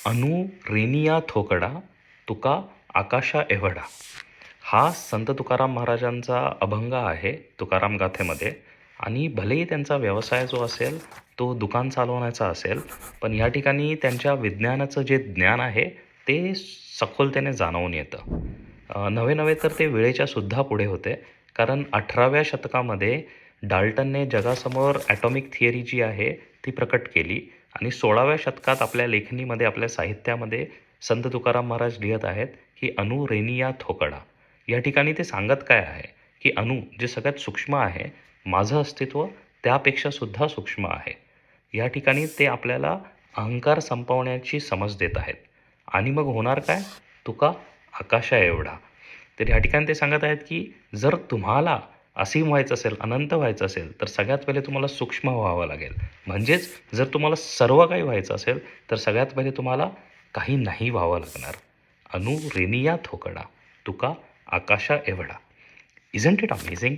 अनु रेनिया थोकडा तुका आकाशा एवढा. हा संत तुकाराम महाराजांचा अभंग आहे तुकाराम गाथेमध्ये. आणि भलेही त्यांचा व्यवसाय जो असेल तो दुकान चालवण्याचा असेल, पण या ठिकाणी त्यांच्या विज्ञानाचं जे ज्ञान आहे ते सखोलतेने जाणवून येतं. नव्हे नव्हे तर ते वेळेच्या सुद्धा पुढे होते, कारण 18व्या शतकामध्ये डाल्टनने जगासमोर ॲटॉमिक थिअरी जी आहे ती प्रकट केली. आणि 16व्या शतकात आपल्या लेखणीमध्ये, आपल्या साहित्यामध्ये संत तुकाराम महाराज लिहित आहेत की अनु रेनिया थोकडा. या ठिकाणी ते सांगत काय आहे की अणु जे सगळ्यात सूक्ष्म आहे, माझं अस्तित्व त्यापेक्षा सुद्धा सूक्ष्म आहे. या ठिकाणी ते आपल्याला अहंकार संपवण्याची समज देत आहेत. आणि मग होणार काय? तुका आकाशा एवढा. तर या ठिकाणी ते सांगत आहेत की जर तुम्हाला असीम व्हायचं असेल, अनंत व्हायचं असेल, तर सगळ्यात पहिले तुम्हाला सूक्ष्म व्हावं लागेल. म्हणजेच जर तुम्हाला सर्व काही व्हायचं असेल तर सगळ्यात पहिले तुम्हाला काही नाही व्हावं लागणार. अनु रेनिया थोकडा तुका आकाशा एवढा. Isn't it amazing?